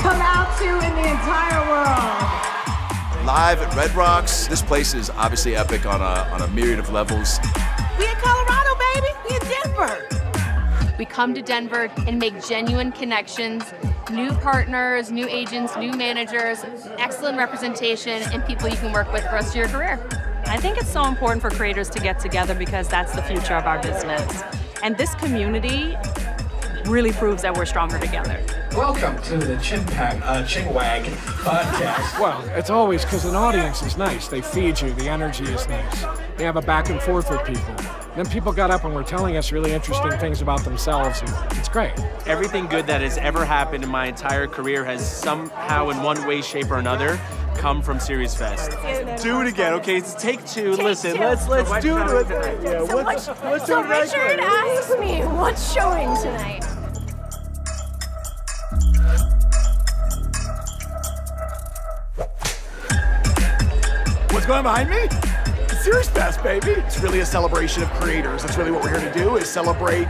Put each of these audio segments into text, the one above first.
come out to in the entire world. Live at Red Rocks, this place is obviously epic on a myriad of levels. We in Colorado, baby. We in Denver. We come to Denver and make genuine connections, new partners, new agents, new managers, excellent representation, and people you can work with for the rest of your career. I think it's so important for creators to get together because that's the future of our business. And this community really proves that we're stronger together. Welcome to the Chinwag podcast. Well, it's always because an audience is nice. They feed you. The energy is nice. They have a back and forth with people. Then people got up and were telling us really interesting things about themselves, and it's great. Everything good that has ever happened in my entire career has somehow, in one way, shape, or another, come from SeriesFest. Do it again, okay? It's take two. Listen, let's do it. Yeah, let's do it right. Richard asked me what's showing tonight. What's going on behind me? It's SeriesFest, baby. It's really a celebration of creators. That's really what we're here to do, is celebrate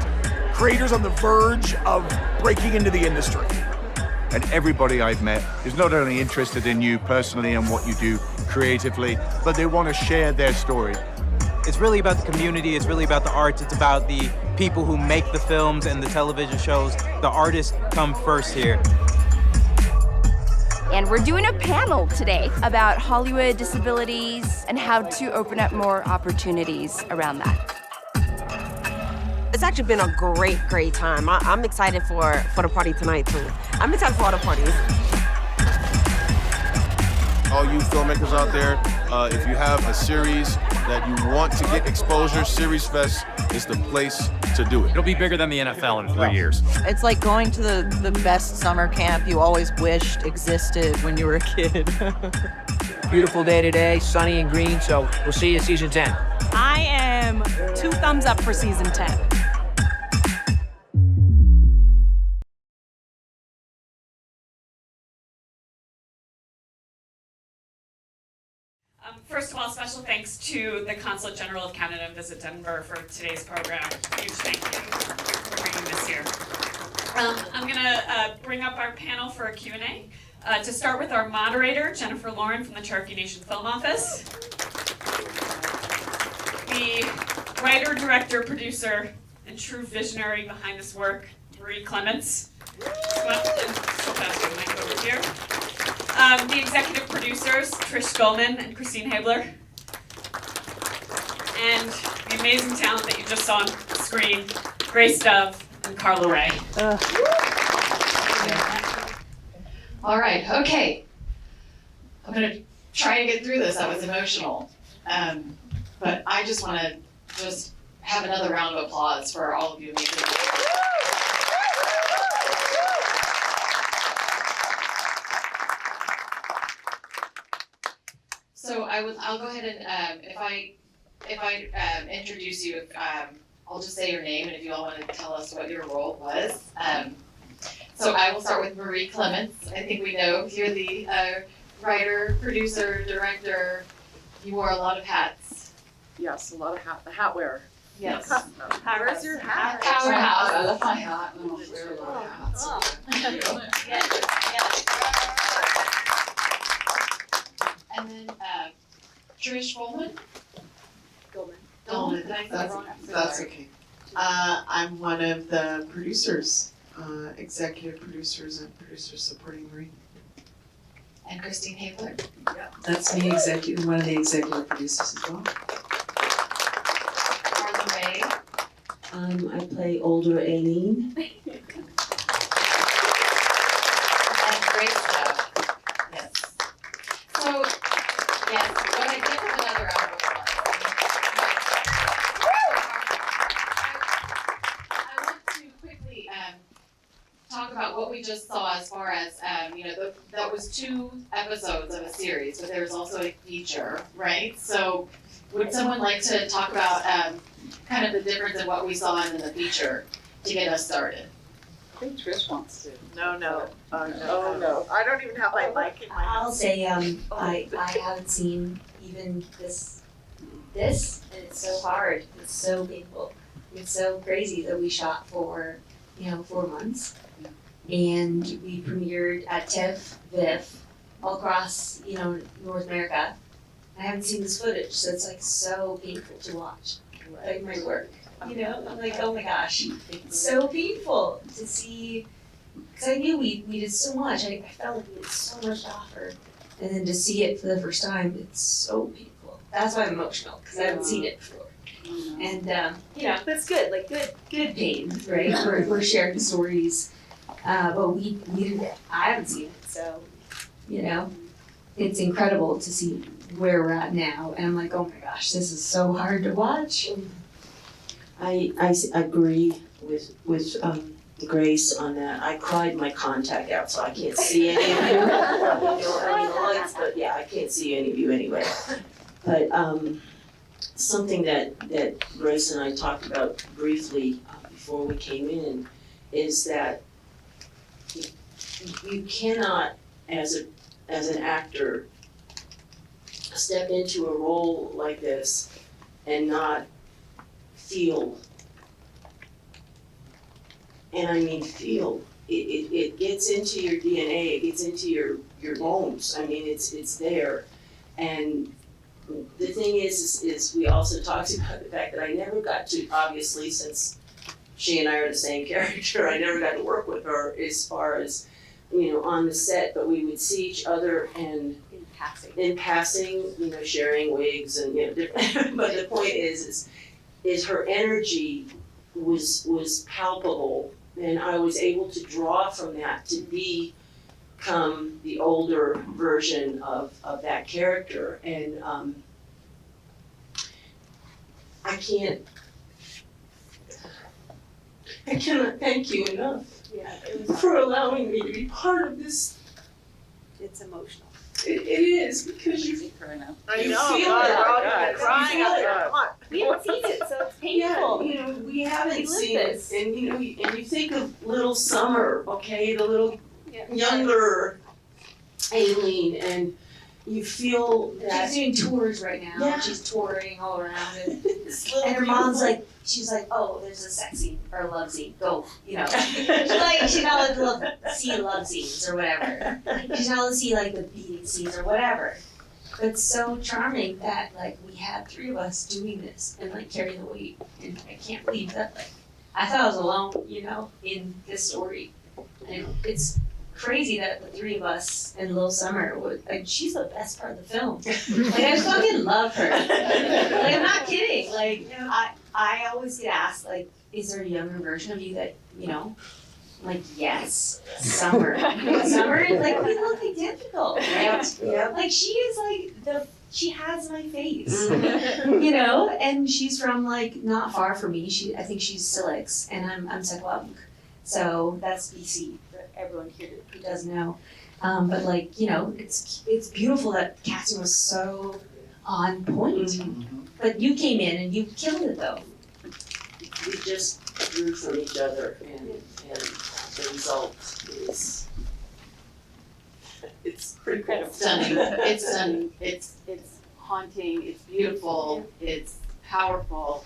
creators on the verge of breaking into the industry. And everybody I've met is not only interested in you personally and what you do creatively, but they want to share their story. It's really about the community, it's really about the arts, it's about the people who make the films and the television shows. The artists come first here. And we're doing a panel today about Hollywood disabilities and how to open up more opportunities around that. It's actually been a great time. I'm excited for the party tonight, too. I'm excited for all the parties. All you filmmakers out there, if you have a series that you want to get exposure, SeriesFest is the place to do it. It'll be bigger than the NFL in 3 years. It's like going to the best summer camp you always wished existed when you were a kid. Beautiful day today, sunny and green, so we'll see you season 10. I am 2 thumbs up for season 10. First of all, special thanks to the Consulate General of Canada and Visit Denver for today's program. Huge thank you for bringing this here. I'm going to bring up our panel for a Q&A. To start with our moderator, Jennifer Loren from the Cherokee Nation Film Office. The writer, director, producer, and true visionary behind this work, Marie Clements. Over here. The executive producers, Trish, Dolman, and Haebler. And the amazing talent that you just saw on the screen, Grace Dove and Carla-Rae. All right, okay. I'm gonna try to get through this. That was emotional. But I just wanna have another round of applause for all of you amazing. So I'll go ahead and if I introduce you, I'll just say your name, and if you all want to tell us what your role was. So I will start with Marie Clements. I think we know you're the writer, producer, director. You wore a lot of hats. Yes, a lot of the hat wearer. Yes. Where's your hat? Powerhouse. I left my hat and I don't wear a lot of hats. And then Trish Dolman. That's okay. I'm one of the producers, executive producers and producers supporting Marie. And Christine Haebler. Yeah. That's me, one of the executive producers as well. Carla-Rae. I play older Aline. And great stuff. Yes. So, yes, go ahead, give them another round of applause. I want to quickly talk about what we just saw as far as, that was 2 episodes of a series, but there was also a feature, right? So would someone like to talk about kind of the difference in what we saw in the feature to get us started? I think Trish wants to. No. Oh, no. I don't even have my mic in my hand. I'll say I haven't seen even this, and it's so hard. It's so painful. It's so crazy that we shot for 4 months. and we premiered at TIFF, VIFF, all across, North America. I haven't seen this footage, so it's like so painful to watch, like my work, I'm like, oh my gosh, it's so painful to see, because I knew we did so much, I felt like we had so much to offer, and then to see it for the first time, it's so painful. That's why I'm emotional, because I haven't seen it before. And, that's good, like good pain, right? We're sharing stories, but we didn't, I haven't seen it, so, it's incredible to see where we're at now, and I'm like, oh my gosh, this is so hard to watch. I agree with Grace on that. I cried my contact out, so I can't see any of you. The lights, but yeah, I can't see any of you anyway. But something that Grace and I talked about briefly before we came in is that you cannot, as an actor, step into a role like this and not feel. And I mean feel. It gets into your DNA, it gets into your bones. I mean, it's there. And the thing is we also talked about the fact that I never got to, obviously, since she and I are the same character, I never got to work with her as far as, on the set, but we would see each other and in passing, sharing wigs and, different, but the point is her energy was palpable, and I was able to draw from that to become the older version of that character. And I cannot thank you enough for allowing me to be part of this. It's emotional. It is, because you feel right now. I know, God, crying out there. We haven't seen it, so it's painful. Yeah, we haven't We lived seen this. it, and you think of little Summer, okay, the little younger Aline, and you feel that She's doing tours right now. Yeah. She's touring all around it. this little And her mom's beautiful- like, she's like, oh, there's a sex scene or a love scene. Go, she's not allowed to see love scenes or whatever. She's not allowed to see like the beating scenes or whatever. But it's so charming that like we had three of us doing this and like carrying the weight. And I can't believe that I thought I was alone, in this story. And it's crazy that the three of us and Lil Summer would, she's the best part of the film. I fucking love her. I'm not kidding. I always get asked, is there a younger version of you that, I'm like, yes, Summer. Summer, we look identical, right? Yeah. She is she has my face, and she's from not far from me. I think she's Silix, and I'm Sequoia. So that's BC for everyone here who doesn't know. But it's beautiful that casting was so on point. Mm-hmm. But you came in and you killed it though. We just drew from each other, and the result is it's pretty incredible. Stunning. It's stunning. It's haunting. It's beautiful. It's powerful.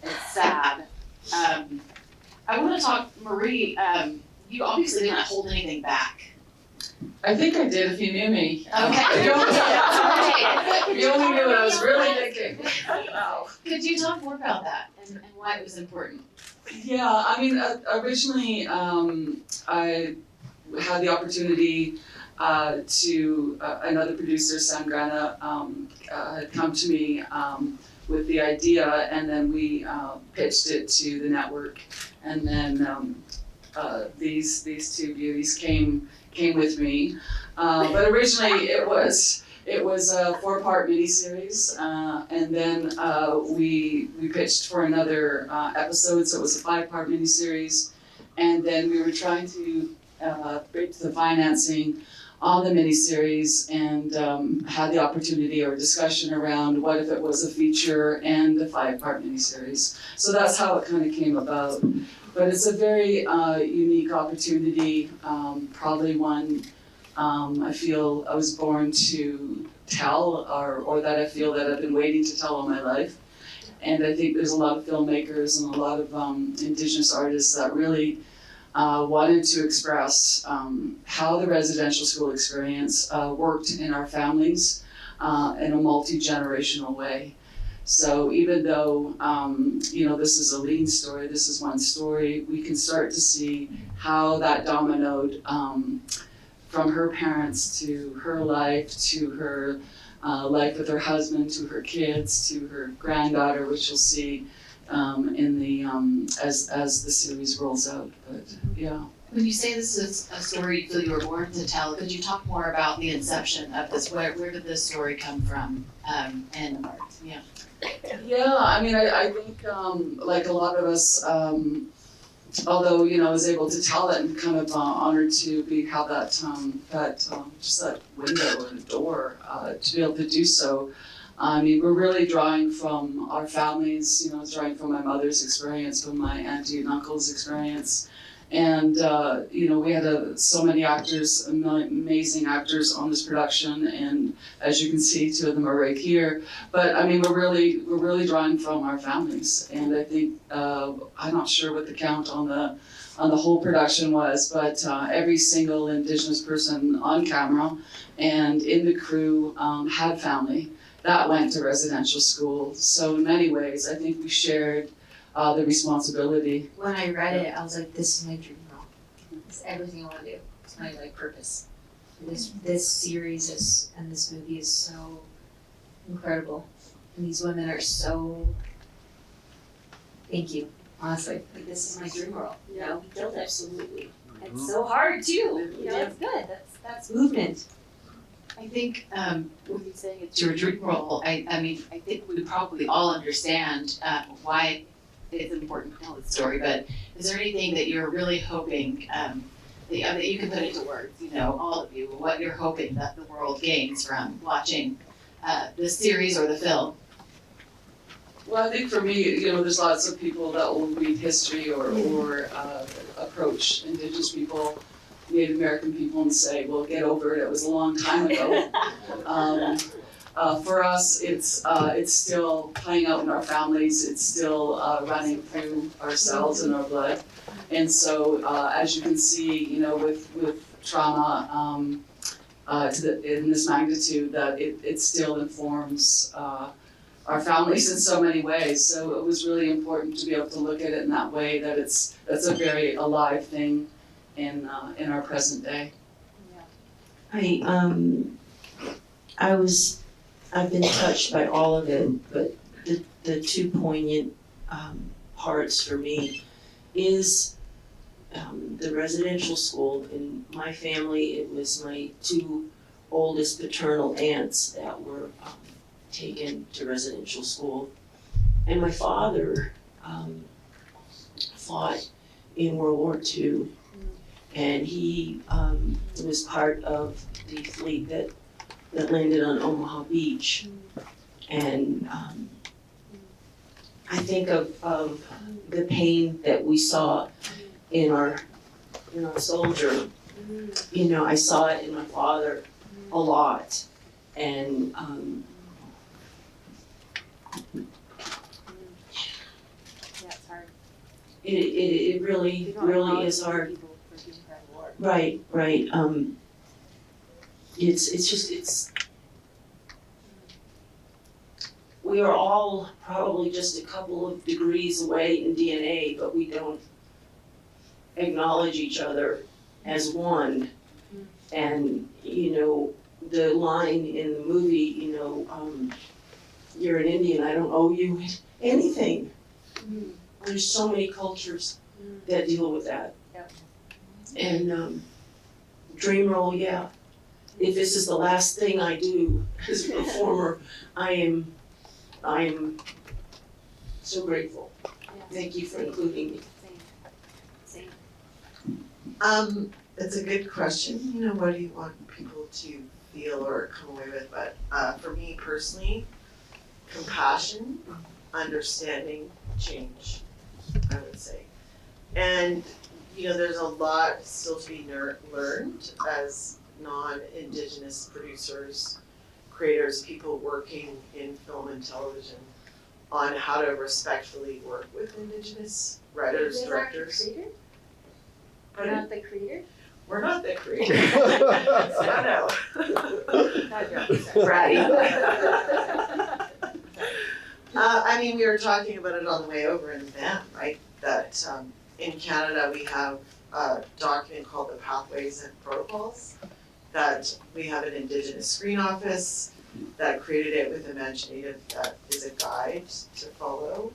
It's sad. I want to talk, Marie. You obviously didn't hold anything back. I think I did if you knew me. Okay. You only knew what I was really thinking. Wow. Could you talk more about that and why it was important? Yeah, I mean, originally I had the opportunity to another producer, Sam Grana, had come to me with the idea, and then we pitched it to the network, and then these two beauties came with me. But originally it was a 4-part miniseries, and then we pitched for another episode, so it was a 5-part miniseries, and then we were trying to break the financing on the miniseries, and had the opportunity or discussion around what if it was a feature and a 5-part miniseries. So that's how it kind of came about. But it's a very unique opportunity, probably one I feel I was born to tell, or that I feel that I've been waiting to tell all my life. And I think there's a lot of filmmakers and a lot of Indigenous artists that really wanted to express how the residential school experience worked in our families in a multi-generational way. So even though, this is Aline's story, this is one story, we can start to see how that dominoed from her parents to her life, to her life with her husband, to her kids, to her granddaughter, which you'll see in the as the series rolls out. But yeah. When you say this is a story you feel you were born to tell, could you talk more about the inception of this? Where did this story come from? And yeah. Yeah, I mean, I think like a lot of us, although I was able to tell it and kind of honored to have that just that window and door to be able to do so. I mean, we're really drawing from our families, drawing from my mother's experience, from my auntie and uncle's experience. And, we had so many actors, amazing actors on this production. And as you can see, 2 of them are right here. But I mean, we're really drawing from our families. And I think, I'm not sure what the count on the whole production was, but every single Indigenous person on camera and in the crew had family that went to residential school. So in many ways, I think we shared the responsibility. When I read it, I was like, this is my dream role. It's everything I want to do. It's my purpose. This series and this movie is so incredible. And these women are so, thank you, honestly. Like, this is my dream role. We killed it. Absolutely. It's so hard too. It's good. That's movement. I think with you saying it's your dream role, I mean, I think we probably all understand why it's important to tell the story, but is there anything that you're really hoping that you can put into words, all of you, what you're hoping that the world gains from watching the series or the film? Well, I think for me, there's lots of people that will read history or approach Indigenous people, Native American people, and say, well, get over it, it was a long time ago. For us, it's still playing out in our families. It's still running through our cells and our blood. And so, as you can see, with trauma in this magnitude, that it still informs our families in so many ways. So it was really important to be able to look at it in that way. That's a very alive thing in our present day. I've been touched by all of it, but the 2 poignant parts for me is the residential school. In my family, it was my 2 oldest paternal aunts that were taken to residential school. And my father fought in World War II, and he was part of the fleet that landed on Omaha Beach. And I think of the pain that we saw in our soldier. I saw it in my father a lot. And it's hard. It really is hard. Right. It's we are all probably just a couple of degrees away in DNA, but we don't acknowledge each other as one. And, the line in the movie, you're an Indian, I don't owe you anything. There's so many cultures that deal with that. And dream role, yeah. If this is the last thing I do as a performer, I am so grateful. Thank you for including me. Same. It's a good question. What do you want people to feel or come away with? But for me personally, compassion, understanding, change, I would say. And there's a lot still to be learned as non-Indigenous producers, creators, people working in film and television, on how to respectfully work with Indigenous writers, directors. We're not the creator? We're not the creators. No. I mean, we were talking about it on the way over in the van, right? That in Canada we have a document called the Pathways and Protocols, that we have an Indigenous Screen Office that created it with Imaginative, that is a guide to follow.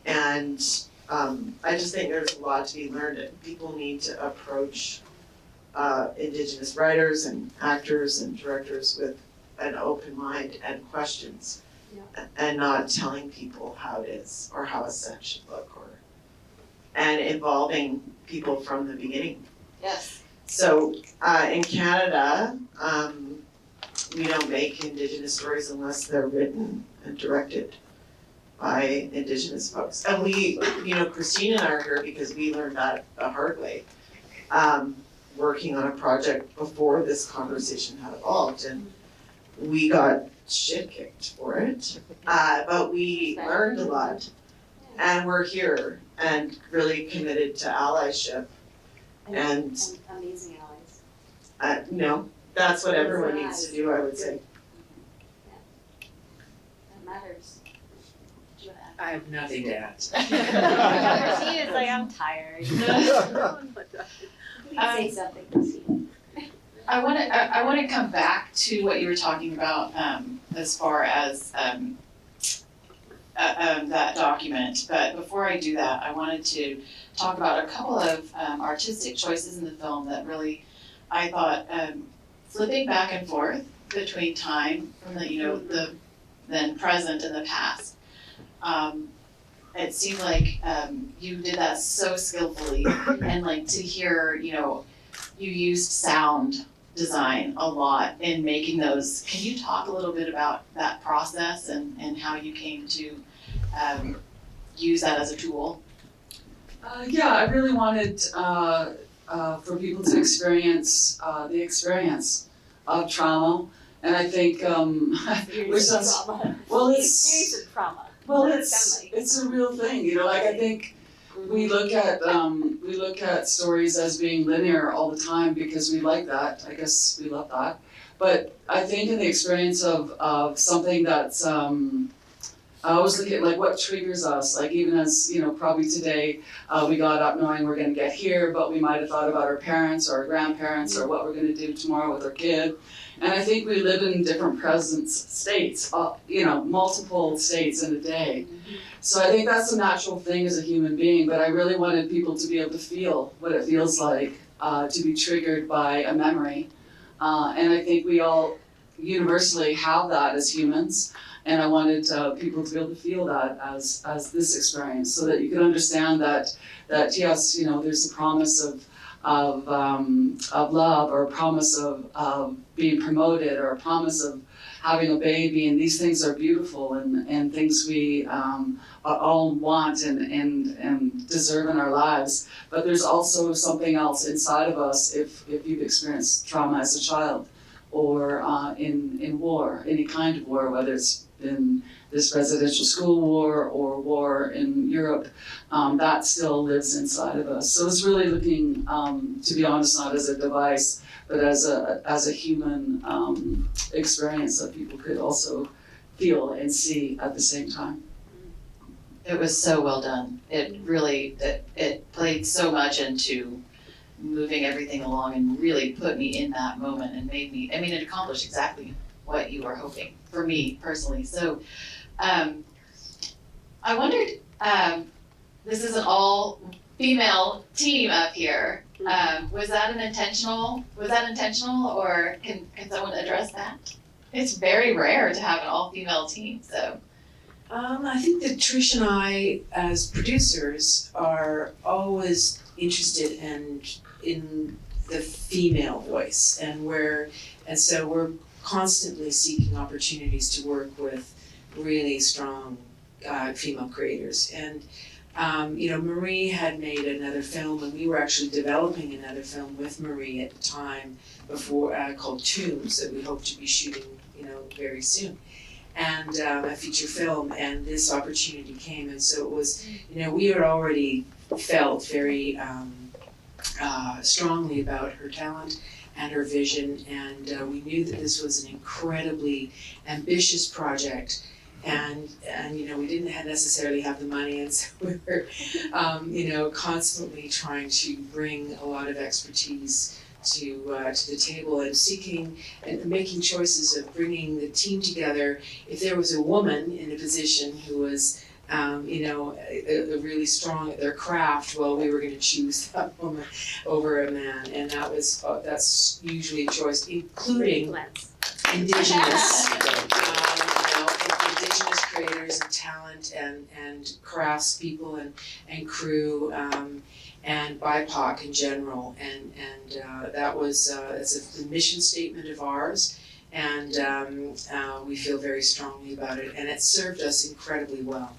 And I just think there's a lot to be learned, and people need to approach Indigenous writers and actors and directors with an open mind and questions, and not telling people how it is or how a set should look, and involving people from the beginning. Yes. So in Canada, we don't make Indigenous stories unless they're written and directed by Indigenous folks. And we, Christine and I are here because we learned that the hard way, working on a project before this conversation had evolved, and we got shit kicked for it, but we learned a lot, and we're here and really committed to allyship. And amazing allies. That's what everyone needs to do, I would say. That matters. I have nothing to add. She is like, I'm tired. You can say something, Christine. I want to come back to what you were talking about as far as that document. But before I do that, I wanted to talk about a couple of artistic choices in the film that really, I thought, flipping back and forth between time from the then present and the past. It seemed like you did that so skillfully, and like to hear, you used sound design a lot in making those. Can you talk a little bit about that process and how you came to use that as a tool? Yeah, I really wanted for people to experience the experience of trauma, and I think it's a real thing, like I think we look at stories as being linear all the time because we like that. I guess we love that. But I think in the experience of something that's I always look at like what triggers us, like even as, probably today we got up knowing we're gonna get here, but we might have thought about our parents or our grandparents or what we're gonna do tomorrow with our kid. And I think we live in different present states, multiple states in a day. So I think that's a natural thing as a human being, but I really wanted people to be able to feel what it feels like to be triggered by a memory. And I think we all universally have that as humans. And I wanted people to be able to feel that as this experience, so that you can understand that yes, there's a promise of love, or a promise of being promoted, or a promise of having a baby, and these things are beautiful and things we all want and deserve in our lives. But there's also something else inside of us if you've experienced trauma as a child, or in war, any kind of war, whether it's in this residential school war or war in Europe, that still lives inside of us. So it's really looking, to be honest, not as a device, but as a human experience that people could also feel and see at the same time. It was so well done. It really, it played so much into moving everything along and really put me in that moment and made me, it accomplished exactly what you were hoping for me personally. So I wondered, this is an all female team up here. Was that intentional, or can someone address that? It's very rare to have an all female team, so. I think that Trish and I, as producers, are always interested in the female voice, and so we're constantly seeking opportunities to work with really strong female creators. And Marie had made another film, and we were actually developing another film with Marie at the time before, called Tombs, that we hope to be shooting very soon, and a feature film. And this opportunity came, and so it was, we had already felt very strongly about her talent and her vision, and we knew that this was an incredibly ambitious project, and we didn't necessarily have the money, and so we were constantly trying to bring a lot of expertise to the table, and seeking and making choices of bringing the team together. If there was a woman in a position who was really strong at their craft, well, we were going to choose that woman over a man, and that's usually a choice, including Indigenous, Indigenous creators and talent and crafts people and crew, and BIPOC in general, and that was it's a mission statement of ours, and we feel very strongly about it, and it served us incredibly well.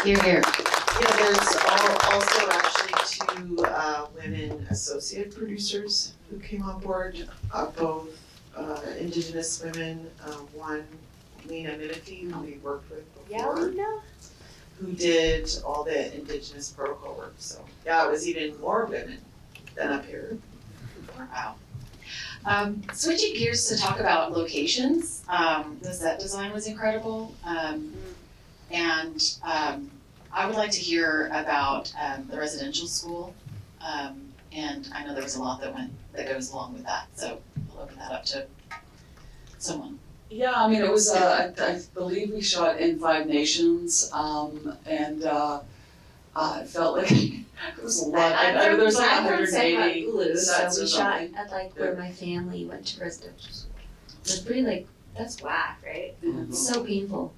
Hear, hear. Yeah, there's also actually 2 women associate producers who came on board, both Indigenous women, one, Lena Minifee, who we worked with before, who did all the Indigenous protocol work. So yeah, it was even more women than up here. Wow. Switching gears to talk about locations, the set design was incredible. And I would like to hear about the residential school, and I know there was a lot that goes along with that, so I'll open that up to someone. Yeah, I mean, it was, I believe we shot in 5 nations, and it felt like it was a lot. There was like 180 sets so or we shot something. at where my family went to residential school. It's pretty that's whack, right? Mm-hmm. It's so painful.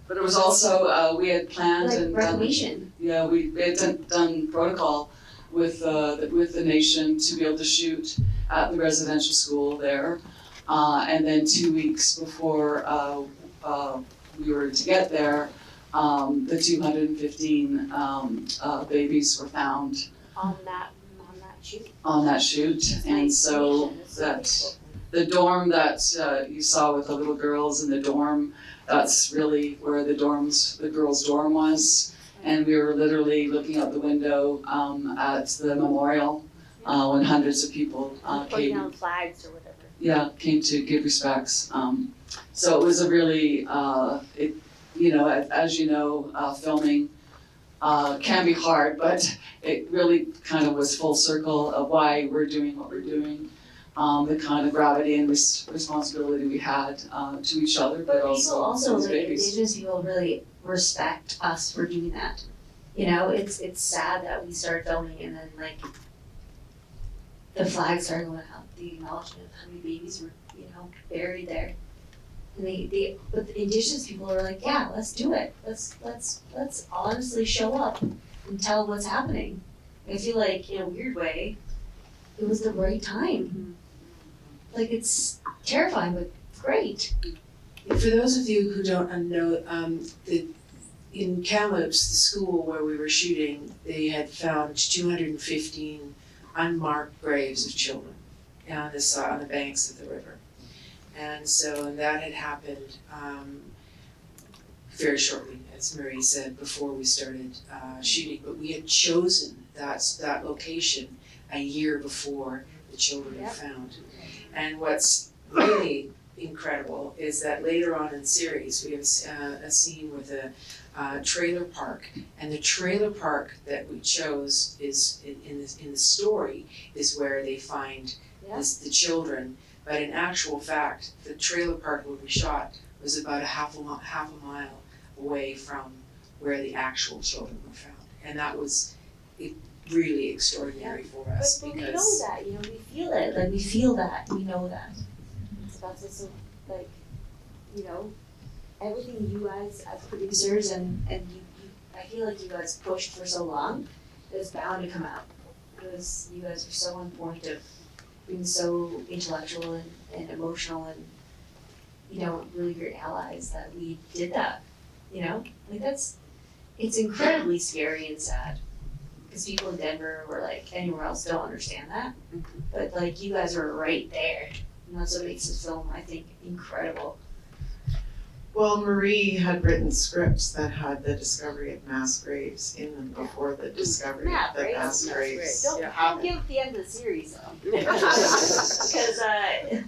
But it was also, we had planned and reclamation. We had done protocol with the nation to be able to shoot at the residential school there. And then 2 weeks before we were to get there, the 215 babies were found On that shoot. on that shoot. And so the dorm that you saw with the little girls in the dorm, that's really where the girls' dorm was. And we were literally looking out the window at the memorial when hundreds of people Putting down flags or whatever. Yeah, came to give respects. So it was a really, as you know, filming can be hard, but it really kind of was full circle of why we're doing what we're doing. The kind of gravity and responsibility we had to each other, but also to babies. Indigenous people really respect us for doing that. It's sad that we start filming and then the flags start going up, the acknowledgement of how many babies were, buried there. And but the Indigenous people are like, yeah, let's do it. Let's honestly show up and tell what's happening. I feel like in a weird way, it was the right time. It's terrifying, but great. For those of you who don't know, in Clements, the school where we were shooting, they had found 215 unmarked graves of children on the banks of the river. And that had happened very shortly, as Marie said, before we started shooting. But we had chosen that location a year before the children were found. And what's really incredible is that later on in the series, we have a scene with a trailer park, and the trailer park that we chose is in the story is where they find the children. But in actual fact, the trailer park where we shot was about half a mile away from where the actual children were found, and that was really extraordinary for us. But we know that, we feel it. We feel that. We know that. So that's just everything you guys as producers and you, I feel like you guys pushed for so long, it's bound to come out. Because you guys are so on point of being so intellectual and emotional and, really great allies that we did that, it's incredibly scary and sad. Because people in Denver or anywhere else don't understand that. But you guys are right there. And that's what makes this film, I think, incredible. Well, Marie had written scripts that had the discovery of mass graves in them before the discovery of the mass graves. Don't happened. give the end of the series though, because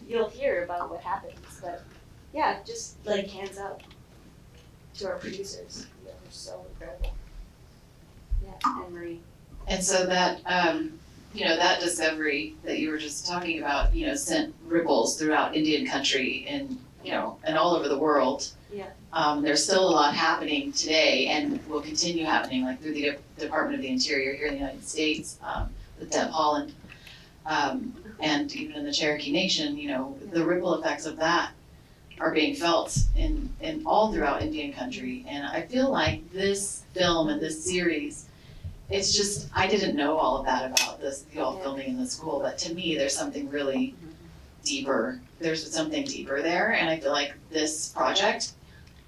you'll hear about what happens. But yeah, just like hands up to our producers. They're so incredible. Yeah, and Marie. And so that, that discovery that you were just talking about, sent ripples throughout Indian country and, and all over the world. Yeah. There's still a lot happening today and will continue happening, like through the Department of the Interior here in the United States, with Deb Holland, and even in the Cherokee Nation, the ripple effects of that are being felt in all throughout Indian country. And I feel like this film and this series, it's just, I didn't know all of that about this, you all filming in the school, but to me, there's something really deeper. There's something deeper there, and I feel like this project,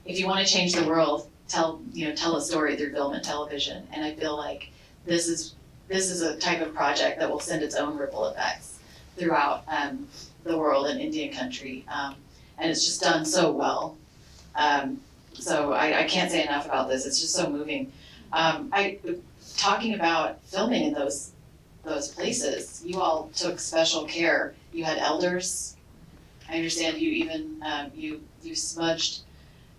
if you want to change the world, tell a story through film and television. And I feel like this is a type of project that will send its own ripple effects throughout the world and Indian country, and it's just done so well. So I can't say enough about this. It's just so moving. Talking about filming in those places, you all took special care. You had elders. I understand you even you smudged.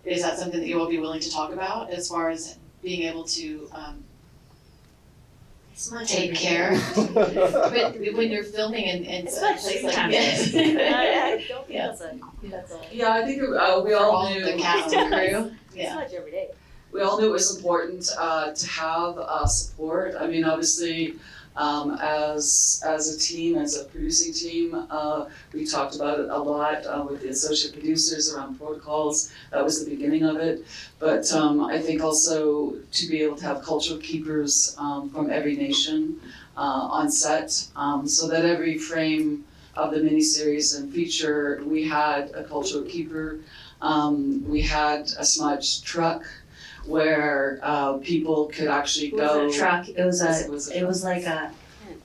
Is that something that you will be willing to talk about as far as being able to take care? But when you're filming in a place like this, I don't think that's a. Yeah, I think we for all all knew the cast and crew. Yeah. Much every day. We all knew it was important to have support. I mean, obviously, as a team, as a producing team, we talked about it a lot with the associate producers around protocols. That was the beginning of it. But I think also to be able to have cultural keepers from every nation on set, so that every frame of the miniseries and feature, we had a cultural keeper. We had a smudge truck where people could actually go. It was a truck. It was like a.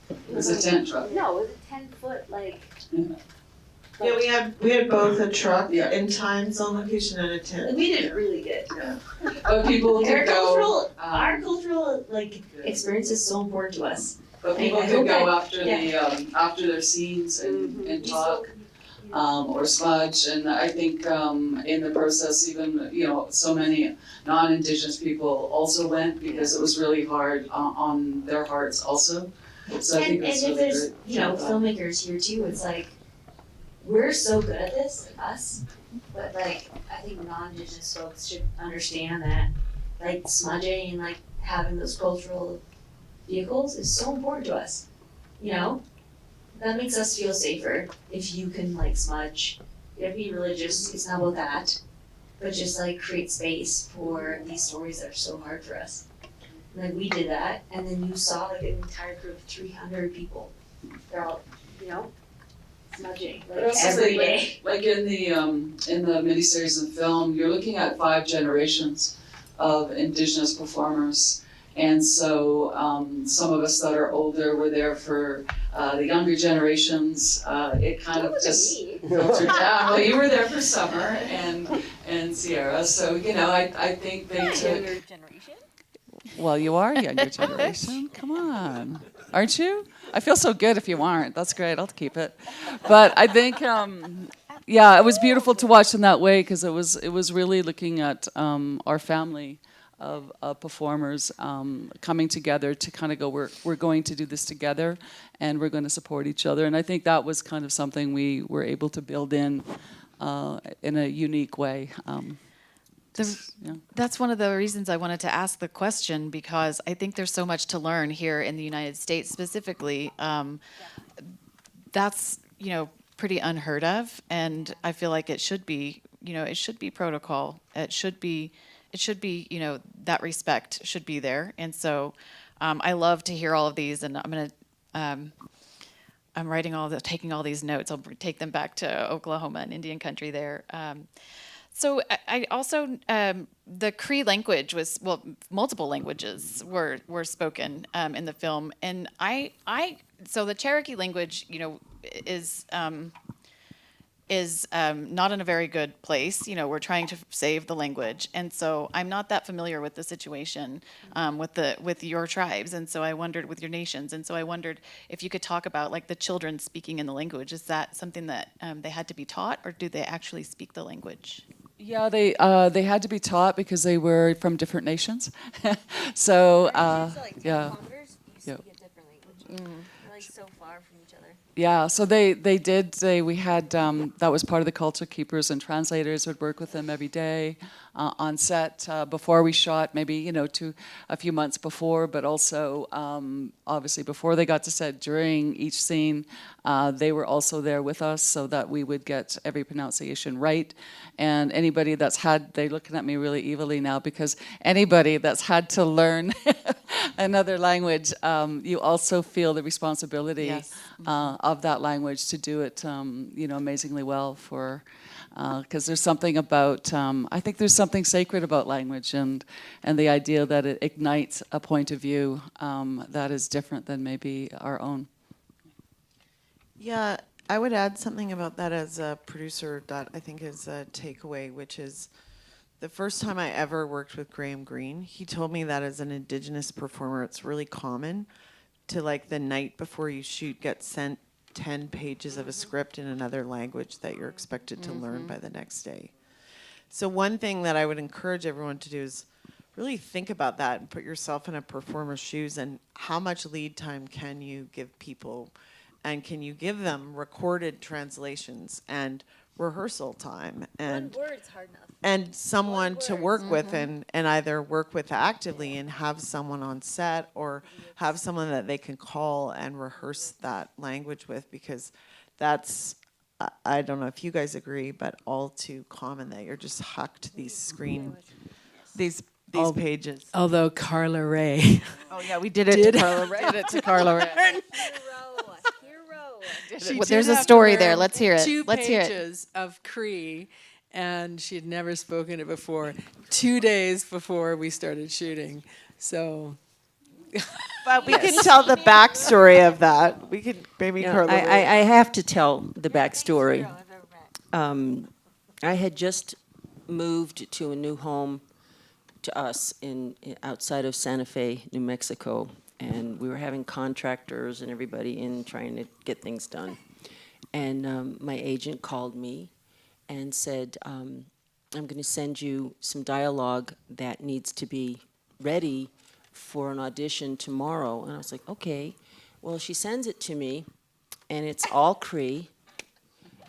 It was a tent truck. No, it was a 10-foot like. Yeah, we had both a truck in time zone location and a tent. We did really good. Yeah. But people could go. Our cultural experience is so important to us. But people could go after after their scenes and talk. Or smudge, and I think in the process even so many non-Indigenous people also went because it was really hard on their hearts also. So I think that's and if really there's great. filmmakers here too, it's like we're so good at this, us, but like I think non-Indigenous folks should understand that like smudging and like having those cultural vehicles is so important to us, That makes us feel safer if you can like smudge. You have to be religious, it's not about that. But just like create space for these stories that are so hard for us. Like we did that, and then you saw like an entire group of 300 people. They're all, smudging But like also every day. like in the miniseries and film, you're looking at 5 generations of Indigenous performers. And so some of us that are older were there for the younger generations. It kind of just filtered down. Well, you were there for Summer and Sierra, so I think they took. Well, you are younger generation. Come on, aren't you? I feel so good if you aren't. That's great. I'll keep it. But I think, it was beautiful to watch in that way because it was really looking at our family of performers coming together to kind of go, we're going to do this together and we're going to support each other. And I think that was kind of something we were able to build in a unique way. That's one of the reasons I wanted to ask the question, because I think there's so much to learn here in the United States specifically. That's, pretty unheard of, and I feel like it should be, it should be protocol. It should be, that respect should be there. And so I love to hear all of these, and I'm taking all these notes. I'll take them back to Oklahoma and Indian country there. So I also, the Cree language was, multiple languages were spoken in the film. And so the Cherokee language, is, is not in a very good place. You know, we're trying to save the language, and so I'm not that familiar with the situation with your tribes, and so I wondered with your nations, and so I wondered if you could talk about like the children speaking in the language. Is that something that they had to be taught, or do they actually speak the language? Yeah, they had to be taught because they were from different nations. So yeah. Yeah. Like so far from each other. Yeah, so they did. We had that was part of the culture. Keepers and translators would work with them every day on set before we shot, maybe a few months before, but also obviously before they got to set. During each scene, they were also there with us so that we would get every pronunciation right. And anybody that's they're looking at me really evilly now because anybody that's had to learn another language, you also feel the responsibility. Yes. Of that language to do it, amazingly well because there's something about, I think there's something sacred about language and the idea that it ignites a point of view that is different than maybe our own. Yeah, I would add something about that as a producer that I think is a takeaway, which is the first time I ever worked with Graham Greene, he told me that as an Indigenous performer, it's really common to like the night before you shoot get sent 10 pages of a script in another language that you're expected to learn by the next day. So one thing that I would encourage everyone to do is really think about that and put yourself in a performer's shoes and how much lead time can you give people, and can you give them recorded translations and rehearsal time and one word's hard enough. And someone to work with and either work with actively and have someone on set or have someone that they can call and rehearse that language with, because that's, I don't know if you guys agree, but all too common that you're just hucked these these pages. Although Carla-Rae. Oh yeah, we did it to Carla-Rae. Did it to Carla-Rae. There's a story there. Let's hear it. Let's hear it. 2 pages of Cree, and she had never spoken it before. 2 days before we started shooting, so. But we can tell the backstory of that. We could maybe. I have to tell the backstory. I had just moved to a new home to us outside of Santa Fe, New Mexico. And we were having contractors and everybody in trying to get things done. And my agent called me and said, I'm going to send you some dialogue that needs to be ready for an audition tomorrow. And I was like, okay. Well, she sends it to me, and it's all Cree.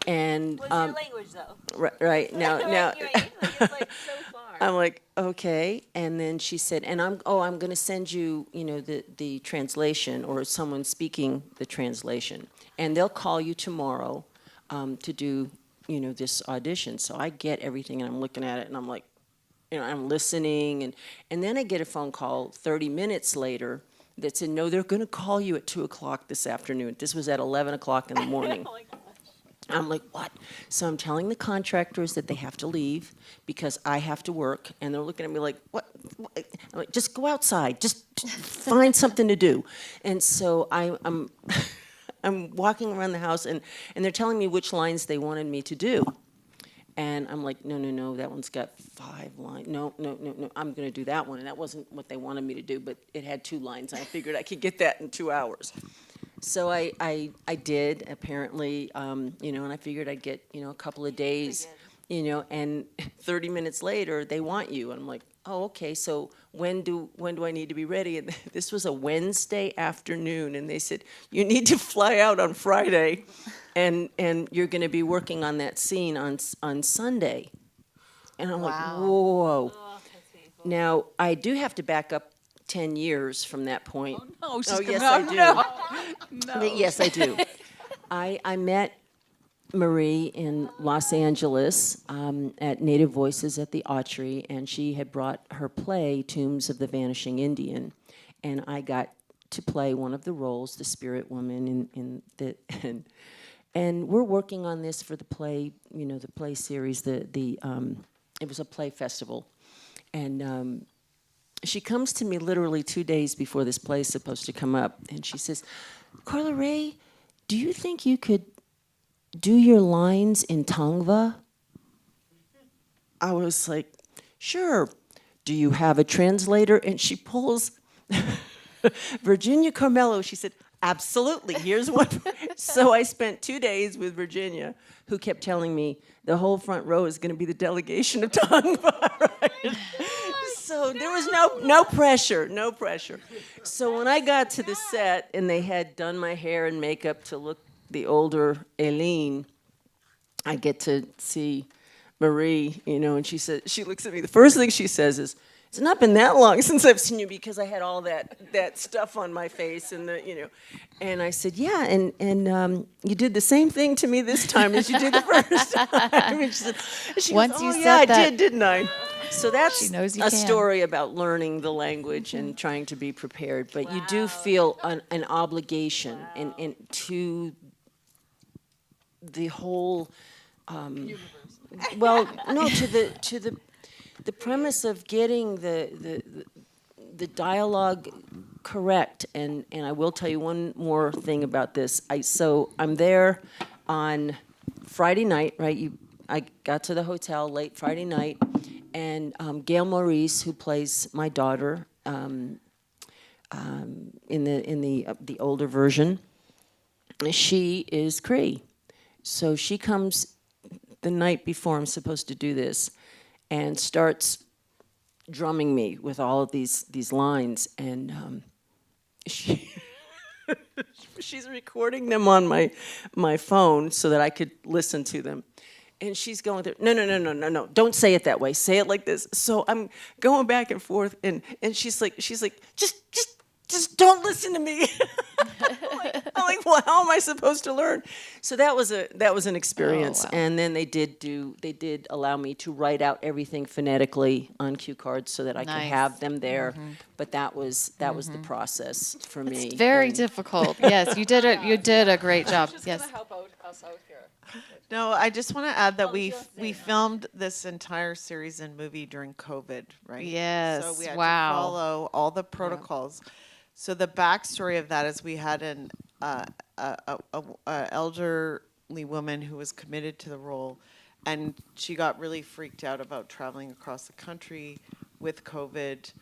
And what's your language, though? Right now, it's like so far. I'm like, okay. And then she said, and I'm going to send you, the translation or someone speaking the translation, and they'll call you tomorrow to do, this audition. So I get everything, and I'm looking at it, and I'm like, I'm listening, and then I get a phone call 30 minutes later that said, no, they're going to call you at 2:00 this afternoon. This was at 11 o'clock in the morning. I'm like, what? So I'm telling the contractors that they have to leave because I have to work. And they're looking at me like, what? I'm like, just go outside. Just find something to do. And so I'm walking around the house, and they're telling me which lines they wanted me to do. And I'm like, no, that one's got 5 lines. No, I'm going to do that one. And that wasn't what they wanted me to do, but it had 2 lines. And I figured I could get that in 2 hours. So I did, apparently, and I figured I'd get, a couple of days, and 30 minutes later, they want you. And I'm like, oh, okay, so when do I need to be ready? And this was a Wednesday afternoon, and they said, you need to fly out on Friday, and you're going to be working on that scene on Sunday. And I'm like, whoa. Now, I do have to back up 10 years from that point. Oh, no, yes, I do. No. Yes, I do. I met Marie in Los Angeles at Native Voices at the Autry, and she had brought her play, Tombs of the Vanishing Indian, and I got to play one of the roles, the spirit woman, and we're working on this for the play, the play series. It was a play festival, and she comes to me literally 2 days before this play is supposed to come up, and she says, Carla-Rae, do you think you could do your lines in Tongva? I was like, sure. Do you have a translator? And she pulls Virginia Carmelo. She said, absolutely, here's one. So I spent 2 days with Virginia, who kept telling me the whole front row is going to be the delegation of Tongva, right? So there was no pressure, no pressure. So when I got to the set and they had done my hair and makeup to look the older Aline, I get to see Marie, and she looks at me. The first thing she says is, "It's not been that long since I've seen you," because I had all that stuff on my face and And I said, "Yeah, and you did the same thing to me this time as you did the first time." And she Once goes, you "Oh, said yeah, I that- did, didn't I?" So that's She knows you a can. story about learning the language and trying to be prepared. But you do feel an obligation and to the whole. Well, no, to the premise of getting the dialogue correct. And I will tell you one more thing about this. So I'm there on Friday night, right? I got to the hotel late Friday night, and Gail Maurice, who plays my daughter in the older version, she is Cree. So she comes the night before I'm supposed to do this and starts drumming me with all of these lines, and she's recording them on my phone so that I could listen to them. And she's going through, no, don't say it that way. Say it like this. So I'm going back and forth, and she's like, just don't listen to me. I'm like, well, how am I supposed to learn? So that was an experience. Oh, wow. And then they did allow me to write out everything phonetically on cue cards so that I could Nice. have them there. But that was the process for me. It's very And- difficult. Yes, you did a great job. Yes. help us out here. No, I just want to add that we filmed this entire series and movie during COVID, right? Yes, So we had wow. to follow all the protocols. So the backstory of that is we had an elderly woman who was committed to the role, and she got really freaked out about traveling across the country with COVID,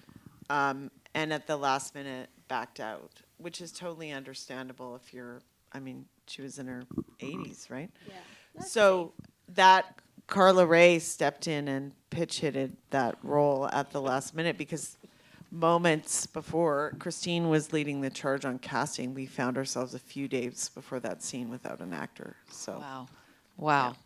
and at the last minute backed out, which is totally understandable if you're, she was in her 80s, right? Yeah. So that Carla-Rae stepped in and pitch hitted that role at the last minute because moments before Christine was leading the charge on casting, we found ourselves a few days before that scene without an actor. So Wow.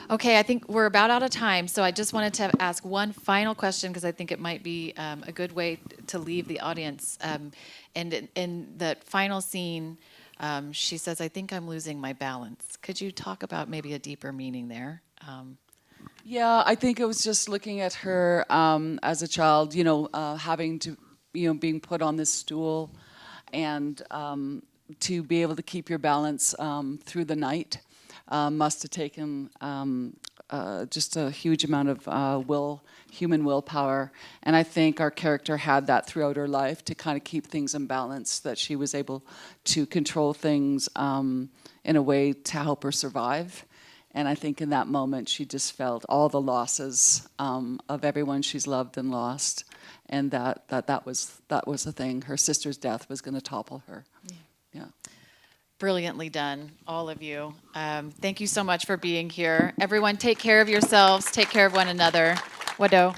Okay, I think we're about out of time, so I just wanted to ask one final question because I think it might be a good way to leave the audience. And in that final scene, she says, "I think I'm losing my balance." Could you talk about maybe a deeper meaning there? Yeah, I think it was just looking at her as a child, having to, being put on this stool and to be able to keep your balance through the night must have taken just a huge amount of human willpower. And I think our character had that throughout her life to kind of keep things in balance, that she was able to control things in a way to help her survive. And I think in that moment, she just felt all the losses of everyone she's loved and lost, and that was the thing. Her sister's death was going to topple her. Yeah. Brilliantly done, all of you. Thank you so much for being here. Everyone, take care of yourselves. Take care of one another. Wado.